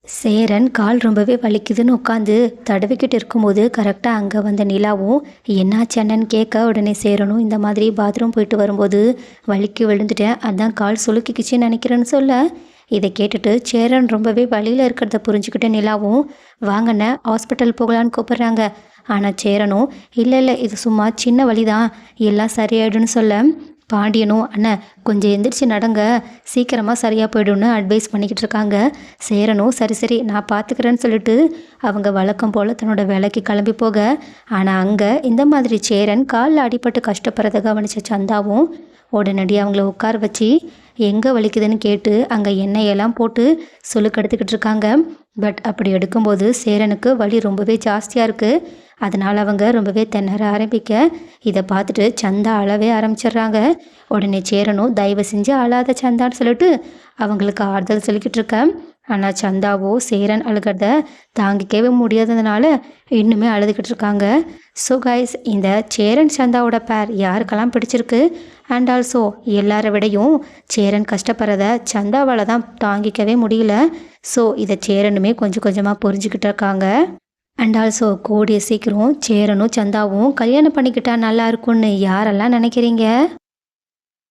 சேரன் கால் ரொம்பவே வலிக்குதுன்னு உட்காந்து தடவிக்கிட்டு இருக்கும்போது கரெக்டாக அங்கே வந்த நிலாவும் என்னாச்சு அண்ணன்னு கேட்க உடனே சேரனும் இந்த மாதிரி பாத்ரூம் போயிட்டு வரும்போது வலிக்கு விழுந்துட்டேன், அதான் கால் சுளுக்கிக்கிச்சுன்னு நினைக்கிறேன்னு சொல்ல, இதை கேட்டுட்டு சேரன் ரொம்பவே வழியில் இருக்கிறத புரிஞ்சுக்கிட்டு நிலாவும் வாங்கண்ண ஹாஸ்பிட்டல் போகலான்னு கூப்பிட்றாங்க. ஆனால் சேரனும் இல்லை இல்லை இது சும்மா சின்ன வழி தான், எல்லாம் சரியாயிடுன்னு சொல்ல, பாண்டியனும் அண்ணன் கொஞ்சம் எந்திரிச்சு நடங்க, சீக்கிரமாக சரியாக போய்டும்னு அட்வைஸ் பண்ணிக்கிட்டு இருக்காங்க. சேரனும் சரி சரி நான் பார்த்துக்கிறேன்னு சொல்லிட்டு அவங்க வழக்கம் போல் தன்னோட வேலைக்கு கிளம்பி போக, ஆனால் அங்கே இந்த மாதிரி சேரன் காலில் அடிபட்டு கஷ்டப்படுறத கவனித்த சந்தாவும் உடனடியாக அவங்கள உட்கார வச்சு எங்கே வலிக்குதுன்னு கேட்டு அங்கே எண்ணெயெல்லாம் போட்டு சுளுக்கெடுத்துக்கிட்டு இருக்காங்க. பட் அப்படி எடுக்கும்போது சேரனுக்கு வலி ரொம்பவே ஜாஸ்தியாக இருக்குது. அதனால் அவங்க ரொம்பவே திணற ஆரம்பிக்க, இதை பார்த்துட்டு சந்தா அழவே ஆரம்பிச்சிடுறாங்க. உடனே சேரனும் தயவு செஞ்சு அழாத சந்தான்னு சொல்லிட்டு அவங்களுக்கு ஆறுதல் சொல்லிக்கிட்டு இருக்கேன். ஆனால் சந்தாவோ சேரன் அழுகிறத தாங்கிக்கவே முடியாததுனால இன்னுமே அழுதுகிட்டு இருக்காங்க. ஸோ கைஸ், இந்த சேரன் சந்தாவோட பேர் யாருக்கெல்லாம் பிடிச்சிருக்கு அண்ட் ஆல்சோ எல்லாரை விடையும் சேரன் கஷ்டப்படுறத சந்தாவால் தான் தாங்கிக்கவே முடியல. ஸோ இதை சேரனுமே கொஞ்சம் கொஞ்சமாக புரிஞ்சுக்கிட்டு இருக்காங்க. அண்ட் ஆல்சோ கூடிய சீக்கிரம் சேரனும் சந்தாவும் கல்யாணம் பண்ணிக்கிட்டா நல்லா இருக்கும்னு யாரெல்லாம் நினைக்கிறீங்க?